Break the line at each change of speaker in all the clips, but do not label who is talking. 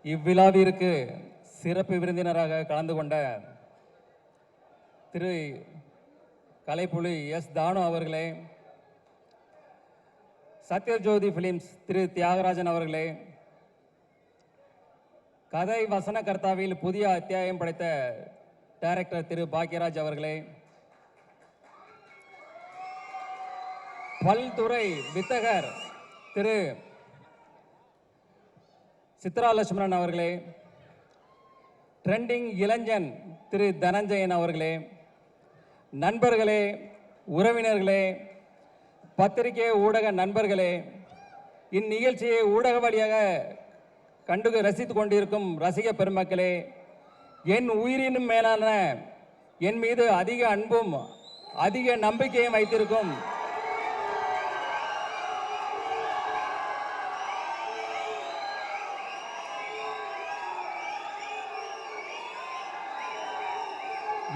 இவ்விழாவிற்கு சிறப்பு விருந்தினராக கலந்து கொண்ட திரு கலைப்புலி எஸ் தானு அவர்களே, சத்யஜோதி பிலிம்ஸ் திரு தியாகராஜன் அவர்களே, கதை வசனகர்த்தாவில் புதிய அத்தியாயம் படைத்த டைரக்டர் திரு பாக்யராஜ் அவர்களே, பல்துறை வித்தகர் திரு சித்ரா லட்சுமணன் அவர்களே, ட்ரெண்டிங் இளைஞன் திரு தனஞ்சயன் அவர்களே, நண்பர்களே, உறவினர்களே, பத்திரிகை ஊடக நண்பர்களே, இந்நிகழ்ச்சியை ஊடக வழியாக கண்டு ரசித்து கொண்டிருக்கும் ரசிக பெருமக்களே, என் உயிரினும் மேலான என் மீது அதிக அன்பும் அதிக நம்பிக்கையும் வைத்திருக்கும்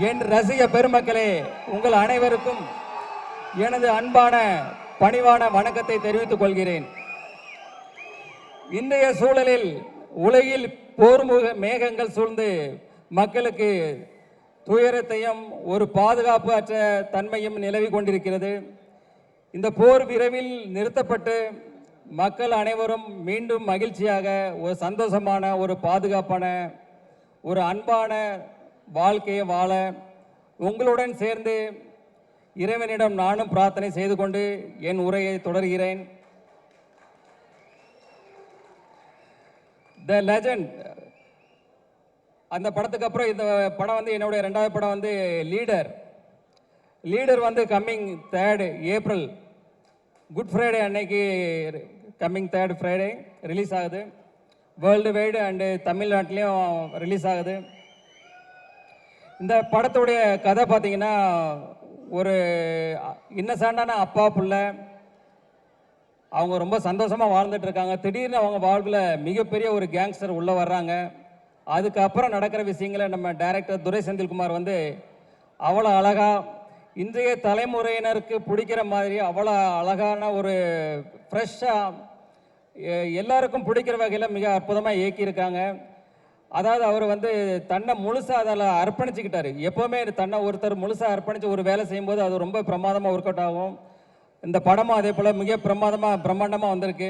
என் ரசிக பெருமக்களே, உங்கள் அனைவருக்கும் எனது அன்பான பணிவான வணக்கத்தை தெரிவித்துக் கொள்கிறேன். இன்றைய சூழலில் உலகில் போர் மேகங்கள் சூழ்ந்து மக்களுக்கு துயரத்தையும் ஒரு பாதுகாப்பு அற்ற தன்மையும் நிலவி கொண்டிருக்கிறது. இந்த போர் விரைவில் நிறுத்தப்பட்டு மக்கள் அனைவரும் மீண்டும் மகிழ்ச்சியாக ஒரு சந்தோஷமான ஒரு பாதுகாப்பான ஒரு அன்பான வாழ்க்கையை வாழ உங்களுடன் சேர்ந்து இறைவனிடம் நானும் பிரார்த்தனை செய்து கொண்டு என் உரையை தொடர்கிறேன். த லெஜண்ட் அந்த படத்துக்கு அப்புறம் இந்த படம் வந்து என்னுடைய 2வது படம் வந்து லீடர் வந்து coming 3rd April good Friday அன்னைக்கு கம்மிங் 3rd ஃப்ரைடே ரிலீஸ் ஆகுது. வேர்ல்டு வைடு அண்டு தமிழ்நாட்டிலையும் ரிலீஸ் ஆகுது. இந்த படத்துடைய கதை பார்த்தீங்கன்னா ஒரு இன்னசென்டான அப்பா பிள்ளை, அவங்க ரொம்ப சந்தோஷமாக வாழ்ந்துட்டு இருக்காங்க. திடீர்னு அவங்க வாழ்வில் மிகப்பெரிய ஒரு கேங்ஸ்டர் உள்ளே வர்றாங்க. அதுக்கப்புறம் நடக்கிற விஷயங்களை நம்ம டைரக்டர் துரை செந்தில்குமார் வந்து அவ்வளோ அழகாக இன்றைய தலைமுறையினருக்கு பிடிக்கிற மாதிரி அவ்வளோ அழகான ஒரு ஃப்ரெஷ்ஷாக எல்லாருக்கும் பிடிக்கிற வகையில் மிக அற்புதமாக இயக்கியிருக்காங்க. அதாவது அவர் வந்து தன்னை முழுசாக அதில் அர்ப்பணிச்சுக்கிட்டாரு. எப்போவுமே தன்னை ஒருத்தர் முழுசாக அர்ப்பணித்து ஒரு வேலை செய்யும்போது அது ரொம்ப பிரமாதமாக ஒர்க் அவுட் ஆகும். இந்த படமும் அதே போல் மிக பிரம்மாண்டமாக வந்திருக்கு.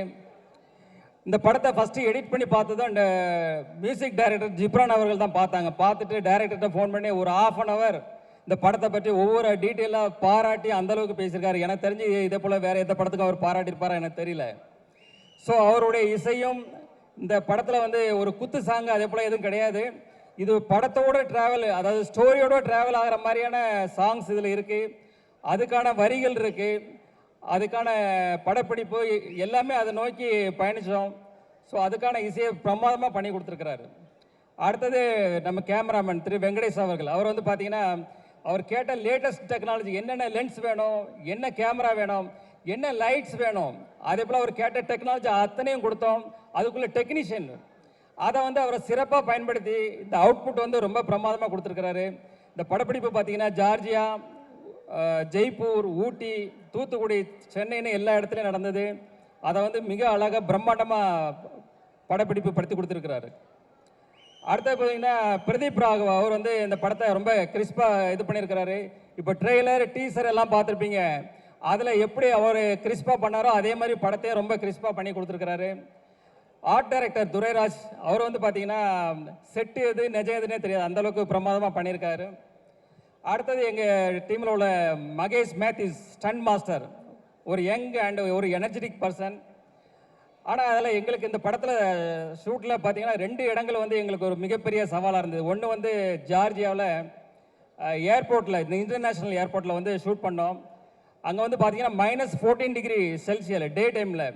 இந்த படத்தை ஃபஸ்ட்டு எடிட் பண்ணி பார்த்ததும் இந்த மியூசிக் டைரக்டர் ஜிப்ரான் அவர்கள் தான் பார்த்தாங்க. பார்த்துட்டு டைரக்டர்கிட்ட ஃபோன் பண்ணி ஒரு 1/2 hour இந்த படத்தை பற்றி ஒவ்வொரு டீட்டெயிலாக பாராட்டி அந்தளவுக்கு பேசியிருக்காரு. எனக்கு தெரிஞ்சு இதே போல் வேறு எந்த படத்துக்கும் அவர் பாராட்டியிருப்பாரா எனக்கு தெரியல. ஸோ அவருடைய இசையும் இந்த படத்தில் வந்து ஒரு குத்து சாங் அதே போல் எதுவும் கிடையாது. இது படத்தோட ட்ராவல், அதாவது ஸ்டோரியோட ட்ராவல் ஆகிற மாதிரியான சாங்ஸ் இதில் இருக்குது. அதுக்கான வரிகள் இருக்குது, அதுக்கான படப்பிடிப்பு எல்லாமே அதை நோக்கி பயணித்தோம். ஸோ அதுக்கான இசையை பிரமாதமாக பண்ணி கொடுத்துருக்கிறாரு. அடுத்தது நம்ம கேமராமேன் திரு வெங்கடேஷ் அவர்கள். அவர் வந்து பார்த்தீங்கன்னா அவர் கேட்ட லேட்டஸ்ட் டெக்னாலஜி, என்னென்ன லென்ஸ் வேணும், என்ன கேமரா வேணும், என்ன லைட்ஸ் வேணும், அதே போல் அவர் கேட்ட டெக்னாலஜி அத்தனையும் கொடுத்தோம். அதுக்குள்ள டெக்னீஷியன் அதை வந்து அவரை சிறப்பாக பயன்படுத்தி இந்த அவுட்புட் வந்து ரொம்ப பிரமாதமாக கொடுத்துருக்கிறாரு. இந்த படப்பிடிப்பு பார்த்தீங்கன்னா ஜார்ஜியா, ஜெய்ப்பூர், ஊட்டி, தூத்துக்குடி, சென்னைன்னு எல்லா இடத்துலையும் நடந்தது. அதை வந்து மிக அழகாக பிரம்மாண்டமாக படப்பிடிப்பு படுத்தி கொடுத்துருக்கிறாரு. அடுத்தது பார்த்தீங்கன்னா பிரதீப் ராகவ் அவர் வந்து இந்த படத்தை ரொம்ப கிறிஸ்பாக இது பண்ணியிருக்கிறாரு. இப்போ ட்ரெய்லர் டீசர் எல்லாம் பார்த்துருப்பீங்க. அதில் எப்படி அவர் கிறிஸ்பாக பண்ணாரோ அதே மாதிரி படத்தையே ரொம்ப கிறிஸ்பாக பண்ணி கொடுத்துருக்கிறாரு. ஆர்ட் டைரக்டர் துரைராஜ் அவர் வந்து பார்த்தீங்கன்னா செட்டு எது நிஜம் எதுனே தெரியாது, அந்தளவுக்கு பிரமாதமாக பண்ணியிருக்காரு. அடுத்தது எங்கள் டீமில் உள்ள மகேஷ் மேத்யூஸ் ஸ்டண்ட் மாஸ்டர், ஒரு யங் அண்ட் ஒரு எனர்ஜெட்டிக் பர்சன். ஆனால் அதில் எங்களுக்கு இந்த படத்தில் ஷூட்டில் பார்த்தீங்கன்னா 2 இடங்கள் வந்து எங்களுக்கு ஒரு மிகப்பெரிய சவாலாக இருந்தது. ஒன்று வந்து ஜார்ஜியாவில் ஏர்போர்ட்டில், இந்த இன்டர்நேஷ்னல் ஏர்போர்ட்டில் வந்து ஷூட் பண்ணோம். அங்கே வந்து பார்த்தீங்கன்னா -14 டிகிரி செல்சியஸ் டே டைமில்.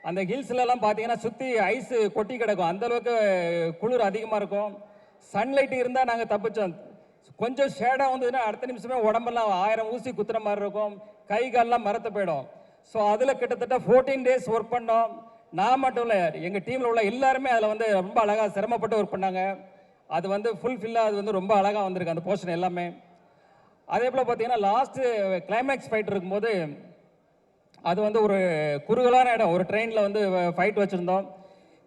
அந்த ஹில்ஸ்லலாம் பார்த்தீங்கன்னா சுற்றி ஐஸு கொட்டி கிடக்கும், அந்தளவுக்கு குளிர் அதிகமாக இருக்கும். சன்லைட் இருந்தால் நாங்கள் தப்பிச்சோம். கொஞ்சம் ஷேடாக வந்ததுன்னா அடுத்த நிமிஷமே உடம்பெல்லாம் 1000 ஊசி குத்துற மாதிரி இருக்கும், கை கால்லாம் மரத்து போயிடும். ஸோ அதில் கிட்டத்தட்ட 14 days ஒர்க் பண்ணோம். நான் மட்டும் இல்லை, எங்கள் டீமில் உள்ள எல்லாருமே அதில் வந்து ரொம்ப அழகாக சிரமப்பட்டு ஒர்க் பண்ணாங்க. அது வந்து ஃபுல்ஃபில்லாக அது வந்து ரொம்ப அழகாக வந்திருக்கு அந்த போர்ஷன் எல்லாமே. அதே போல் பார்த்தீங்கன்னா லாஸ்ட்டு கிளைமேக்ஸ் ஃபைட் இருக்கும்போது அது வந்து ஒரு குறுகலான இடம், ஒரு ட்ரெயினில் வந்து ஃபைட் வச்சுருந்தோம்.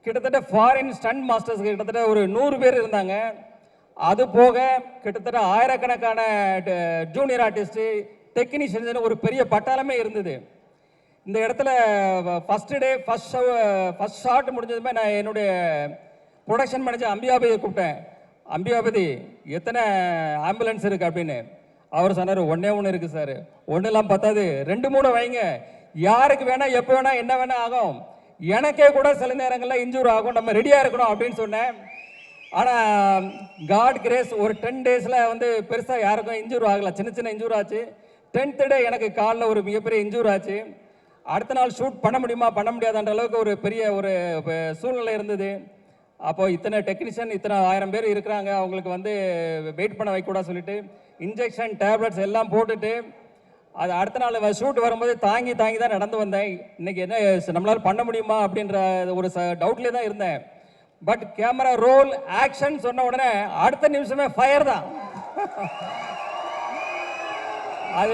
கிட்டத்தட்ட ஃபாரின் ஸ்டண்ட் மாஸ்டர்ஸ் கிட்டத்தட்ட ஒரு 100 பேர் இருந்தாங்க. அது போக கிட்டத்தட்ட ஆயிரக்கணக்கான ஜூனியர் ஆர்டிஸ்ட், டெக்னீஷியன்ஸ் ஒரு பெரிய பட்டாளமே இருந்தது. இந்த இடத்துல ஃபர்ஸ்ட் டே ஃபர்ஸ்ட் ஷாட் முடிஞ்சதுமே நான் என்னுடைய ப்ரொடக்ஷன் மேனேஜர் அம்பியாபதியை கூப்பிட்டேன். அம்பியாபதி, எத்தனை ஆம்புலன்ஸ் இருக்கு அப்படின்னு. அவர் சொன்னார், ஒன்னே ஒன்று இருக்கு சார். ஒன்றுலாம் பத்தாது, 2-3 வைங்க. யாருக்கு வேணா எப்போ வேணா என்ன வேணா ஆகும், எனக்கே கூட சில நேரங்களில் இன்ஜூர் ஆகும், நம்ம ரெடியாக இருக்கணும் அப்படின்னு சொன்னேன். ஆனால் காட் கிரேஸ் ஒரு 10 டேஸில் வந்து பெருசாக யாருக்கும் இன்ஜூர் ஆகலை. சின்ன சின்ன இன்ஜூர் ஆச்சு. 10th டே எனக்கு காலில் ஒரு மிகப்பெரிய இன்ஜூர் ஆச்சு. அடுத்த நாள் ஷூட் பண்ண முடியுமா பண்ண முடியாதுன்ற அளவுக்கு ஒரு பெரிய ஒரு சூழ்நிலை இருந்தது. அப்போது இத்தனை டெக்னீஷியன், இத்தனை 1000 பேர் இருக்கிறாங்க, அவங்களுக்கு வந்து வெயிட் பண்ண வைக்கூடாது சொல்லிட்டு இன்ஜெக்ஷன் டேப்லெட்ஸ் எல்லாம் போட்டுட்டு அது அடுத்த நாள் ஷூட் வரும்போது தாங்கி தான் நடந்து வந்தேன். இன்னைக்கு என்ன நம்மளால பண்ண முடியுமா அப்படின்ற ஒரு டவுட்லேயே தான் இருந்தேன். பட் கேமரா ரோல் ஆக்ஷன் சொன்ன உடனே அடுத்த நிமிஷமே ஃபயர் தான். அது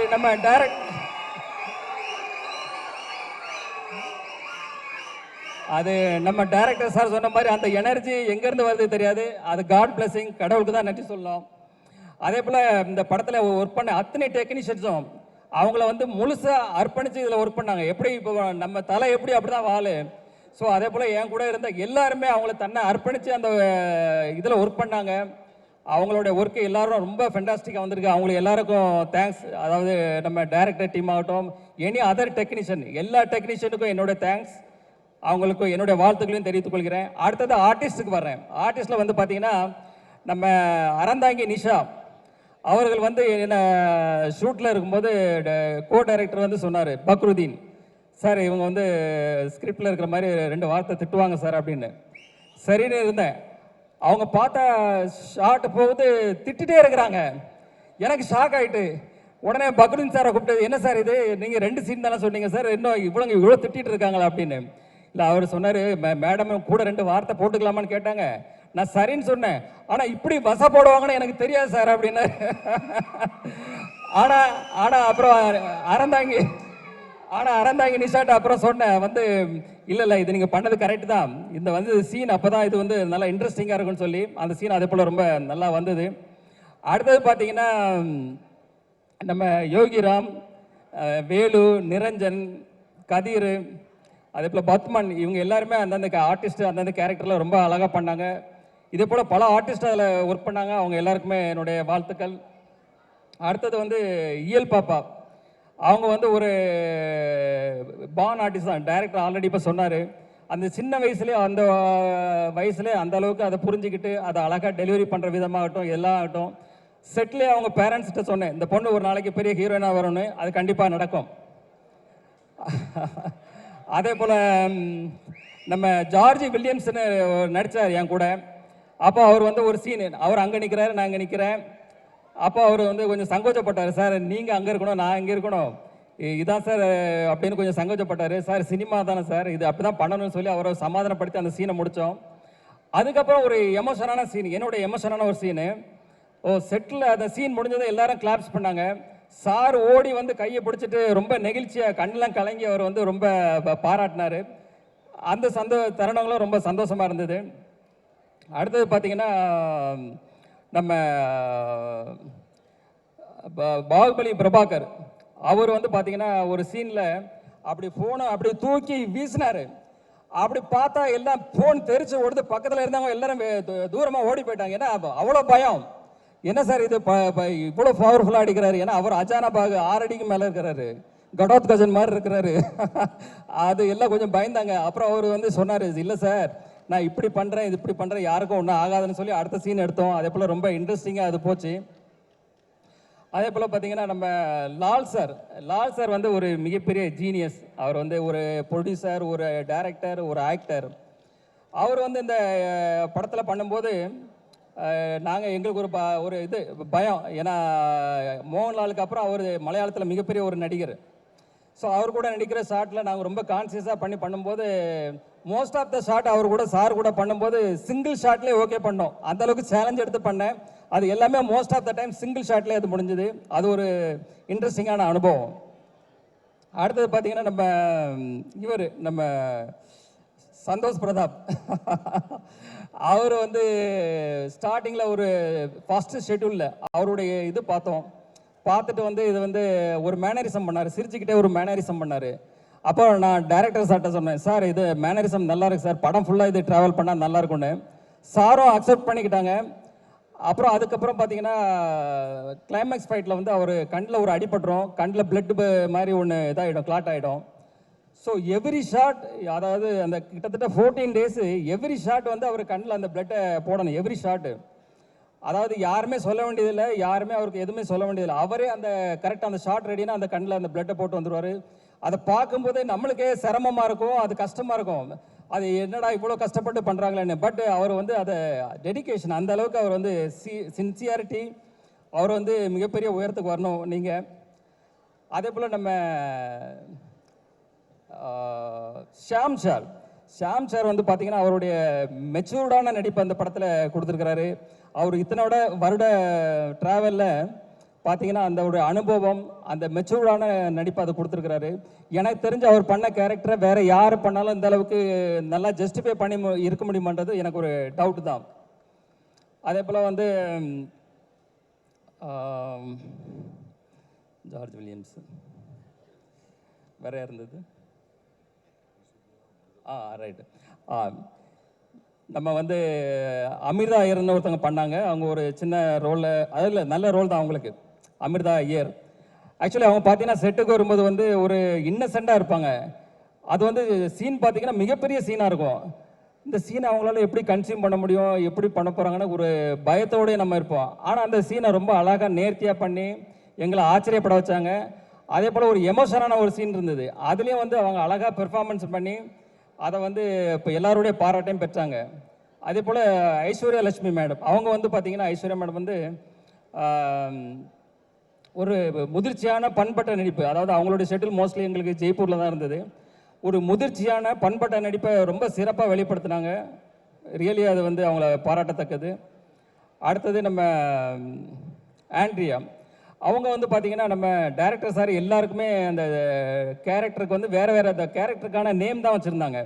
நம்ம டைரக்டர் சார் சொன்ன மாதிரி அந்த எனர்ஜி எங்கேருந்து வருது தெரியாது. அது காட் பிளஸிங், கடவுளுக்கு தான் நன்றி சொல்லலாம். அதே போல் இந்த படத்தில் ஒர்க் பண்ண அத்தனை டெக்னீஷியன்ஸும் அவங்கள வந்து முழுசாக அர்ப்பணித்து இதில் ஒர்க் பண்ணாங்க. எப்படி இப்போ நம்ம தலை எப்படி அப்படி தான் வாழு. ஸோ அதே போல் என் கூட இருந்த எல்லாருமே அவங்கள தன்னை அர்ப்பணித்து அந்த இதில் ஒர்க் பண்ணாங்க. அவங்களோட ஒர்க்கு எல்லாரும் ரொம்ப ஃபென்டாஸ்டிக்காக வந்திருக்கு. அவங்களுக்கு எல்லாருக்கும் தேங்க்ஸ். அதாவது நம்ம டைரக்டர் டீம் ஆகட்டும், எனி அதர் டெக்னீஷியன், எல்லா டெக்னீஷியனுக்கும் என்னோட தேங்க்ஸ். அவங்களுக்கும் என்னுடைய வாழ்த்துக்களையும் தெரிவித்துக் கொள்கிறேன். அடுத்தது ஆர்டிஸ்ட்டுக்கு வர்றேன். ஆர்டிஸ்டில் வந்து பார்த்தீங்கன்னா நம்ம அறந்தாங்கி நிஷா அவர்கள் வந்து என்ன ஷூட்டில் இருக்கும்போது கோ டைரக்டர் வந்து சொன்னார், பக்ருதீன் சார் இவங்க வந்து ஸ்கிரிப்டில் இருக்கிற மாதிரி 2 வார்த்தை திட்டுவாங்க சார் அப்படின்னு. சரின்னு இருந்தேன். அவங்க பார்த்தா ஷார்ட் போகுது திட்டிகிட்டே இருக்கிறாங்க. எனக்கு ஷாக் ஆகிட்டு உடனே பக்ருதீன் சாரை கூப்பிட்டு, என்ன சார் இது, நீங்கள் 2 சீன் தானே சொன்னீங்க சார், இன்னும் இவ்வளோ திட்டிகிட்டு இருக்காங்களா அப்படின்னு. இல்லை அவர் சொன்னார், மேடம் கூட 2 வார்த்தை போட்டுக்கலாமான்னு கேட்டாங்க. நான் சரின்னு சொன்னேன். ஆனால் இப்படி வச போடுவாங்கன்னு எனக்கு தெரியாது சார் அப்படின்னு. ஆனால் அப்புறம் அறந்தாங்கி நிஷாட்ட அப்புறம் சொன்னேன் வந்து, இல்லை இது நீங்கள் பண்ணது கரெக்டு தான், இந்த வந்து சீன் அப்போ தான் இது வந்து நல்லா இன்ட்ரெஸ்டிங்காக இருக்குன்னு சொல்லி அந்த சீன் அதே போல் ரொம்ப நல்லா வந்தது. அடுத்தது பார்த்தீங்கன்னா நம்ம யோகிராம், வேலு, நிரஞ்சன், கதிர், அதே போல் பத்மன், இவங்க எல்லாருமே அந்தந்த ஆர்டிஸ்ட் அந்தந்த கேரக்டரில் ரொம்ப அழகாக பண்ணாங்க. இதே போல் பல ஆர்டிஸ்ட் அதில் ஒர்க் பண்ணாங்க. அவங்க எல்லாருக்குமே என்னுடைய வாழ்த்துக்கள். அடுத்தது வந்து இயல் பாப்பா, அவங்க வந்து ஒரு பான் ஆர்டிஸ்ட் தான். டைரக்டர் ஆல்ரெடி இப்போ சொன்னார், அந்த சின்ன வயசுலேயே அந்த அளவுக்கு அதை புரிஞ்சுக்கிட்டு அதை அழகாக டெலிவரி பண்ணுற விதமாகட்டும் எல்லாம் ஆகட்டும். செட்லேயே அவங்க பேரண்ட்ஸ்கிட்ட சொன்னேன், இந்த பொண்ணு ஒரு நாளைக்கு பெரிய ஹீரோயினாக வரும்னு. அது கண்டிப்பாக நடக்கும். அதே போல் நம்ம ஜார்ஜ் வில்லியம்ஸ்னு நடித்தார் என் கூட. அப்போ அவர் வந்து ஒரு சீன், அவர் அங்கே நிற்கிறாரு, நான் இங்கே நிற்கிறேன். அப்போ அவர் வந்து கொஞ்சம் சங்கோச்சப்பட்டார், சார் நீங்கள் அங்கே இருக்கணும் நான் இங்கே இருக்கணும், இதான் சார் அப்படின்னு கொஞ்சம் சங்கோச்சப்பட்டார். சார் சினிமா தானே சார், இது அப்படி தான் பண்ணணும்னு சொல்லி அவரை சமாதானப்படுத்தி அந்த சீனை முடித்தோம். அதுக்கப்புறம் ஒரு எமோஷனான சீன், என்னோட எமோஷனான ஒரு சீனு. செட்டில் அந்த சீன் முடிஞ்சதை எல்லாரும் கிளாப்ஸ் பண்ணாங்க. சார் ஓடி வந்து கையை பிடிச்சிட்டு ரொம்ப நெகிழ்ச்சியாக கண்ணெலாம் கலங்கி அவர் வந்து ரொம்ப பாராட்டினார். அந்த தருணங்களும் ரொம்ப சந்தோஷமாக இருந்தது. அடுத்தது பார்த்தீங்கன்னா நம்ம பாகுபலி பிரபாகர், அவர் வந்து பார்த்தீங்கன்னா ஒரு சீனில் அப்படி ஃபோனை அப்படி தூக்கி வீசினார். அப்படி பார்த்தா எல்லாம் ஃபோன் தெரிச்சு ஓடுது. பக்கத்தில் இருந்தவங்க எல்லாரும் தூரமாக ஓடி போயிட்டாங்க. ஏன்னா அவ்வளோ பயம். என்ன சார் இது இவ்வளோ பவர்ஃபுல்லாக அடிக்கிறாரு. ஏன்னா அவர் அஜானபாகு 6 அடிக்கு மேலே இருக்கிறாரு, கடோத் கஜன் மாதிரி இருக்கிறாரு. அது எல்லாம் கொஞ்சம் பயந்தாங்க. அப்புறம் அவர் வந்து சொன்னார், இல்லை சார் நான் இப்படி பண்ணுறேன் இது இப்படி பண்ணுறேன், யாருக்கும் ஒன்றும் ஆகாதுன்னு சொல்லி அடுத்த சீன் எடுத்தோம். அதே போல் ரொம்ப இன்ட்ரெஸ்டிங்காக அது போச்சு. அதே போல் பார்த்தீங்கன்னா நம்ம லால் சார் வந்து ஒரு மிகப்பெரிய ஜீனியஸ். அவர் வந்து ஒரு ப்ரொடியூசர், ஒரு டைரக்டர், ஒரு ஆக்டர். அவர் வந்து இந்த படத்தில் பண்ணும்போது நாங்கள் எங்களுக்கு ஒரு இது பயம். ஏன்னா மோகன்லாலுக்கு அப்புறம் அவர் மலையாளத்தில் மிகப்பெரிய ஒரு நடிகர். ஸோ அவர் கூட நடிக்கிற ஷாட்டில் நாங்கள் ரொம்ப கான்சியஸாக பண்ணும்போது மோஸ்ட் ஆஃப் த ஷாட் அவர் கூட சார் கூட பண்ணும்போது சிங்கிள் ஷாட்லேயே ஓகே பண்ணோம். அந்தளவுக்கு சேலஞ்ச் எடுத்து பண்ணேன். அது எல்லாமே most of the time single ஷாட்லேயே அது முடிஞ்சுது. அது ஒரு இன்ட்ரெஸ்டிங்கான அனுபவம். அடுத்தது பார்த்தீங்கன்னா நம்ம சந்தோஷ் பிரதாப். அவர் வந்து ஸ்டார்டிங்கில் ஒரு ஃபஸ்ட்டு ஷெட்யூலில் அவருடைய இது பார்த்தோம். பார்த்துட்டு வந்து இது வந்து ஒரு மேனரிசம் பண்ணார், சிரிச்சுக்கிட்டே ஒரு மேனரிசம் பண்ணார். அப்போ நான் டைரக்டர் சார்கிட்ட சொன்னேன், சார் இது மேனரிசம் நல்லா இருக்கு சார், படம் ஃபுல்லாக இது ட்ராவல் பண்ணால் நல்லா இருக்கும்னு. சாரும் அக்செப்ட் பண்ணிக்கிட்டாங்க. அப்புறம் அதுக்கப்புறம் பார்த்தீங்கன்னா கிளைமேக்ஸ் ஃபைட்டில் வந்து அவர் கண்ணில் ஒரு அடிபட்டுரும், கண்ணில் பிளட் மாதிரி ஒன்று இதாகிடும், கிளாட் ஆகிடும். ஸோ எவ்ரி ஷாட், அதாவது அந்த கிட்டத்தட்ட 14 டேஸு எவ்ரி ஷாட் வந்து அவர் கண்ணில் அந்த பிளட்டை போடணும், எவ்ரி ஷாட்டு. அதாவது யாருமே சொல்ல வேண்டியதில்லை, யாருமே அவருக்கு எதுவுமே சொல்ல வேண்டியதில்லை. அவரே அந்த கரெக்டாக அந்த ஷாட் ரெடினா அந்த கண்ணில் அந்த பிளட்டை போட்டு வந்துடுவார். அதை பார்க்கும்போதே நம்மளுக்கே சிரமமாக இருக்கும், அது கஷ்டமாக இருக்கும். அது என்னடா இவ்வளோ கஷ்டப்பட்டு பண்ணுறாங்களேன்னு. பட் அவர் வந்து அதை டெடிக்கேஷன், அந்த அளவுக்கு அவர் வந்து சின்சியாரிட்டி, அவர் வந்து மிகப்பெரிய உயரத்துக்கு வரணும் நீங்கள். அதே போல் நம்ம ஷாம் சார் வந்து பார்த்தீங்கன்னா அவருடைய மெச்சூர்டான நடிப்பு அந்த படத்தில் கொடுத்துருக்கிறாரு. அவர் இத்தனோட வருட ட்ராவலில் பார்த்தீங்கன்னா அந்த ஒரு அனுபவம், அந்த மெச்சூர்டான நடிப்பு அதை கொடுத்துருக்கிறாரு. எனக்கு தெரிஞ்சு அவர் பண்ண கேரக்டரை வேறு யார் பண்ணாலும் இந்த அளவுக்கு நல்லா ஜஸ்டிஃபை பண்ணி இருக்க முடியுமான்றது எனக்கு ஒரு டவுட் தான். அதே போல் வந்து ஜார்ஜ் வில்லியம்ஸ் வேற இருந்தது. ரைட்டு. நம்ம வந்து அமிர்தா ஐயர்னு ஒருத்தவங்க பண்ணாங்க. அவங்க ஒரு சின்ன ரோலில், அதில் நல்ல ரோல் தான் அவங்களுக்கு, அமிர்தா ஐயர். ஆக்சுவலி அவங்க பார்த்தீங்கன்னா செட்டுக்கு வரும்போது வந்து ஒரு இன்னசென்ட்டாக இருப்பாங்க. அது வந்து சீன் பார்த்தீங்கன்னா மிகப்பெரிய சீனாக இருக்கும். இந்த சீனை அவங்களால எப்படி கன்சியூம் பண்ண முடியும், எப்படி பண்ண போகிறாங்கன்னு ஒரு பயத்தோடய நம்ம இருப்போம். ஆனால் அந்த சீனை ரொம்ப அழகாக நேர்த்தியாக பண்ணி எங்களை ஆச்சரியப்பட வச்சாங்க. அதே போல் ஒரு எமோஷனான ஒரு சீன் இருந்தது, அதுலேயும் வந்து அவங்க அழகாக பெர்ஃபார்மன்ஸ் பண்ணி அதை வந்து இப்போ எல்லாருடைய பாராட்டையும் பெற்றாங்க. அதே போல் ஐஸ்வர்யா லட்சுமி மேடம், அவங்க வந்து பார்த்திங்கன்னா ஐஸ்வர்யா மேடம் வந்து ஒரு முதிர்ச்சியான பண்பட்ட நடிப்பு, அதாவது அவங்களுடைய ஷெட்யூல் மோஸ்ட்லி எங்களுக்கு ஜெய்ப்பூரில் தான் இருந்தது. ஒரு முதிர்ச்சியான பண்பட்ட நடிப்பை ரொம்ப சிறப்பாக வெளிப்படுத்தினாங்க. ரியலி அது வந்து அவங்கள பாராட்டத்தக்கது. அடுத்தது நம்ம ஆண்ட்ரியா, அவங்க வந்து பார்த்திங்கன்னா நம்ம டைரக்டர் சார் எல்லாருக்குமே அந்த கேரக்டருக்கு வந்து வேறு வேறு அந்த கேரக்டருக்கான நேம் தான் வச்சுருந்தாங்க.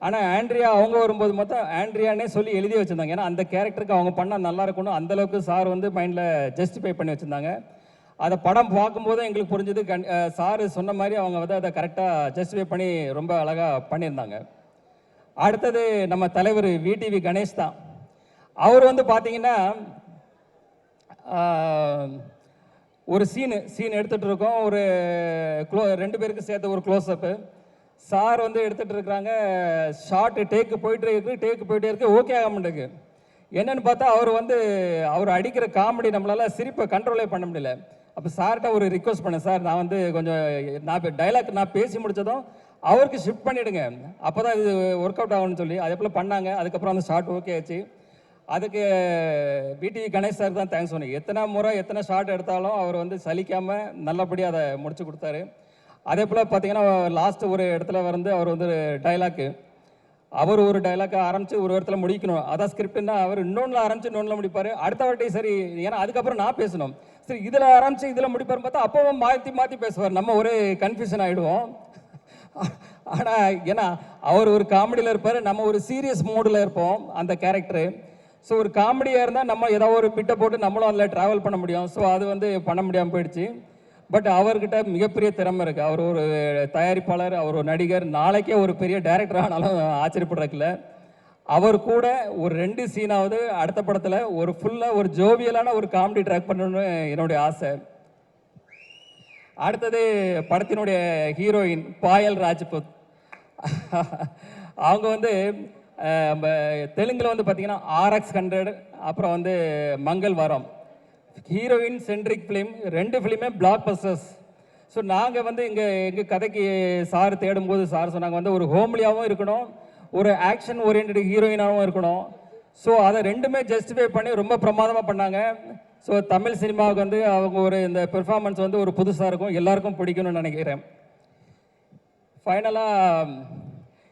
ஆனால் ஆண்ட்ரியா அவங்க வரும்போது மொத்தம் ஆண்ட்ரியானே சொல்லி எழுதி வச்சுருந்தாங்க. ஏன்னா அந்த கேரக்டருக்கு அவங்க பண்ணால் நல்லா இருக்கணும், அந்தளவுக்கு சார் வந்து மைண்டில் ஜஸ்டிஃபை பண்ணி வச்சுருந்தாங்க. அதை படம் பார்க்கும்போது எங்களுக்கு புரிஞ்சது, சார் சொன்ன மாதிரி அவங்க வந்து அதை கரெக்டாக ஜஸ்டிஃபை பண்ணி ரொம்ப அழகாக பண்ணியிருந்தாங்க. அடுத்தது நம்ம தலைவர் விடிவி கணேஷ் தான். அவர் வந்து பார்த்திங்கன்னா ஒரு சீன் எடுத்துகிட்டு இருக்கோம், ஒரு ரெண்டு பேருக்கு சேர்த்து ஒரு க்ளோஸ்அப்பு. சார் வந்து எடுத்துகிட்டு இருக்கிறாங்க, ஷார்ட்டு டேக்கு போயிட்டே இருக்கு, ஓகே ஆக மாட்டேங்குது. என்னென்னு பார்த்தா அவர் அடிக்கிற காமெடி நம்மளால் சிரிப்பை கண்ட்ரோலே பண்ண முடியல. அப்போ சார்கிட்ட ஒரு ரிக்வஸ்ட் பண்ணேன், சார் நான் வந்து கொஞ்சம் டைலாக் நான் பேசி முடித்ததும் அவருக்கு ஷிஃப்ட் பண்ணிவிடுங்க, அப்போ தான் இது ஒர்க் அவுட் ஆகும்னு சொல்லி அதே போல் பண்ணாங்க. அதுக்கப்புறம் அந்த ஷார்ட் ஓகே ஆச்சு. அதுக்கு விடிவி கணேஷ் சார் தான் தேங்க்ஸ் சொன்னேன். எத்தனை ஷார்ட் எடுத்தாலும் அவர் வந்து சலிக்காமல் நல்லபடியாக அதை முடிச்சு கொடுத்தாரு. அதே போல் பார்த்தீங்கன்னா லாஸ்ட்டு ஒரு இடத்துல வந்து அவர் வந்து அவர் ஒரு டைலாக்கை ஆரம்பித்து ஒரு இடத்துல முடிக்கணும், அதான் ஸ்கிரிப்ட்னா அவர் இன்னொன்றில் ஆரம்பித்து இன்னொன்றில் முடிப்பார். அடுத்த வாட்டி சரி, ஏன்னா அதுக்கப்புறம் நான் பேசணும், சரி இதில் ஆரம்பித்து இதில் முடிப்பார்னு பார்த்தா அப்போவும் மாற்றி பேசுவார், நம்ம ஒரு கன்ஃபியூஷன் ஆகிடுவோம். ஆனால் ஏன்னா அவர் ஒரு காமெடியில் இருப்பார், நம்ம ஒரு சீரியஸ் மூடில் இருப்போம் அந்த கேரக்டரு. ஸோ ஒரு காமெடியாக இருந்தால் நம்ம ஏதாவது ஒரு பிட்டை போட்டு நம்மளும் அதில் ட்ராவல் பண்ண முடியும். ஸோ அது வந்து பண்ண முடியாமல் போயிடுச்சு. பட் அவர்கிட்ட மிகப்பெரிய திறமை இருக்குது. அவர் ஒரு தயாரிப்பாளர், அவர் ஒரு நடிகர், நாளைக்கே ஒரு பெரிய டைரக்டர் ஆனாலும் ஆச்சரியப்படுறதுல. அவர் கூட ஒரு 2 சீனாவது அடுத்த படத்தில் ஒரு ஃபுல்லாக ஒரு ஜோவியலான ஒரு காமெடி ட்ராக் பண்ணணும்னு என்னுடைய ஆசை. அடுத்தது படத்தினுடைய ஹீரோயின் பாயல் ராஜ்புத். அவங்க வந்து தெலுங்கில் வந்து பார்த்தீங்கன்னா RX100, அப்புறம் வந்து Mangalavaaram, heroine centric film, 2 ஃபிலிமே பிளாக் பஸ்டர்ஸ். ஸோ நாங்கள் வந்து எங்கள் கதைக்கு சார் தேடும்போது சார் சொன்னாங்க வந்து ஒரு ஹோம்லியாகவும் இருக்கணும், ஒரு ஆக்ஷன் ஓரியன்ட் ஹீரோயினாகவும் இருக்கணும். ஸோ அதை ரெண்டுமே ஜஸ்டிஃபை பண்ணி ரொம்ப பிரமாதமாக பண்ணாங்க. ஸோ தமிழ் சினிமாவுக்கு வந்து அவங்க ஒரு இந்த பெர்ஃபார்மன்ஸ் வந்து ஒரு புதுசாக இருக்கும், எல்லாருக்கும் பிடிக்கணும்னு நினைக்கிறேன். ஃபைனலாக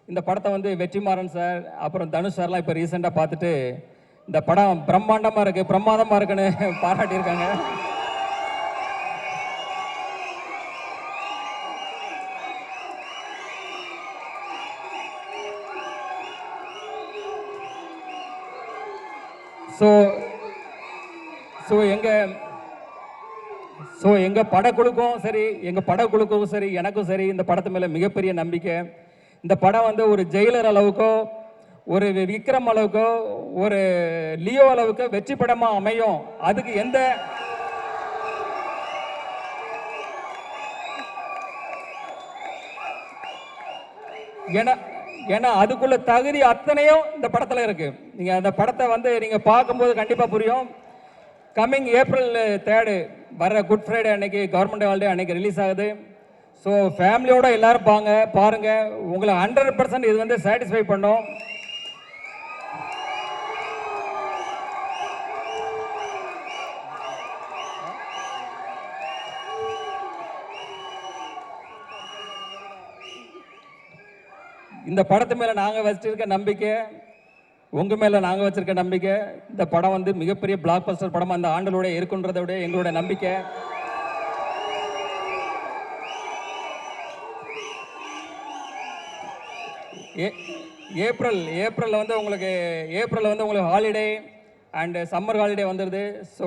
இந்த படத்தை வந்து வெற்றிமாறன் சார் அப்புறம் தனுஷ் சார்லாம் இப்போ ரீசெண்டாக பார்த்துட்டு இந்த படம் பிரமாதமாக இருக்குன்னு பாராட்டியிருக்காங்க. ஸோ ஸோ எங்கள் படக்குழுக்கும் சரி எனக்கும் சரி இந்த படத்து மேலே மிகப்பெரிய நம்பிக்கை. இந்த படம் வந்து ஒரு ஜெயிலர் அளவுக்கோ ஒரு விக்ரம் அளவுக்கோ ஒரு லியோ அளவுக்கு வெற்றி படமாக அமையும். அதுக்கு எந்த ஏன்னா அதுக்குள்ள தகுதி அத்தனையும் இந்த படத்தில் இருக்கு. நீங்கள் அந்த படத்தை வந்து நீங்கள் பார்க்கும்போது கண்டிப்பாக புரியும். கம்மிங் April 3 வர குட் ஃப்ரைடே அன்னைக்கு, கவர்மெண்ட் ஹாலிடே அன்னைக்கு ரிலீஸ் ஆகுது. ஸோ ஃபேமிலியோட எல்லாரும் பாருங்க. உங்களை 100% இது வந்து சாட்டிஸ்ஃபை பண்ணும். இந்த படத்து மேலே நாங்கள் வச்சிருக்க நம்பிக்கை, உங்கள் மேலே நாங்கள் வச்சிருக்க நம்பிக்கை, இந்த படம் வந்து மிகப்பெரிய பிளாக் பஸ்டர் படமாக அந்த ஆண்டலோட இருக்குன்றதை விட எங்களோட நம்பிக்கை. ஏப்ரலில் வந்து உங்களுக்கு ஹாலிடே அண்டு சம்மர் ஹாலிடே வந்துடுது. ஸோ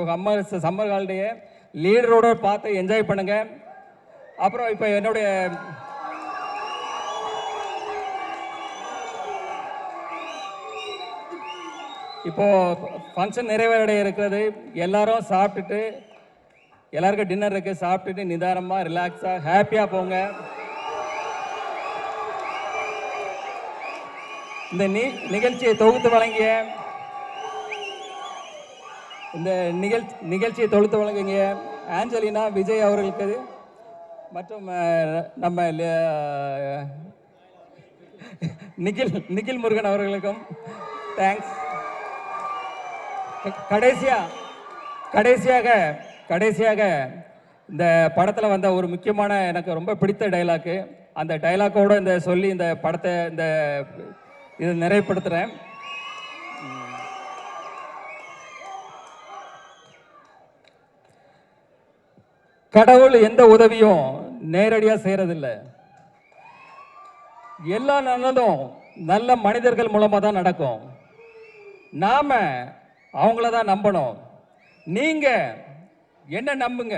சம்மர் ஹாலிடேயை லீடரோட பார்த்து என்ஜாய் பண்ணுங்கள். அப்புறம் இப்போ என்னுடைய ஃபங்க்ஷன் நிறைவேறடைய இருக்கிறது. எல்லாரும் சாப்பிட்டுட்டு, எல்லாருக்கும் டின்னர் இருக்கு, சாப்பிட்டுட்டு நிதானமாக ரிலாக்ஸாக ஹாப்பியாக போங்க. இந்த நிகழ்ச்சியை தொகுத்து வழங்கிய ஆஞ்சலினா விஜய் அவர்களுக்கு மற்றும் நம்ம நிகில் முருகன் அவர்களுக்கும் தேங்க்ஸ். கடைசியாக இந்த படத்தில் வந்த ஒரு முக்கியமான எனக்கு ரொம்ப பிடித்த டைலாக்கு, அந்த டைலாக்கோட சொல்லி இந்த படத்தை இதை நிறைவுபடுத்துகிறேன். கடவுள் எந்த உதவியும் நேரடியாக செய்யறதில்லை. எல்லா நல்லதும் நல்ல மனிதர்கள் மூலமாக தான் நடக்கும். நாம அவங்கள தான் நம்பணும். நீங்க என்ன நம்புங்க.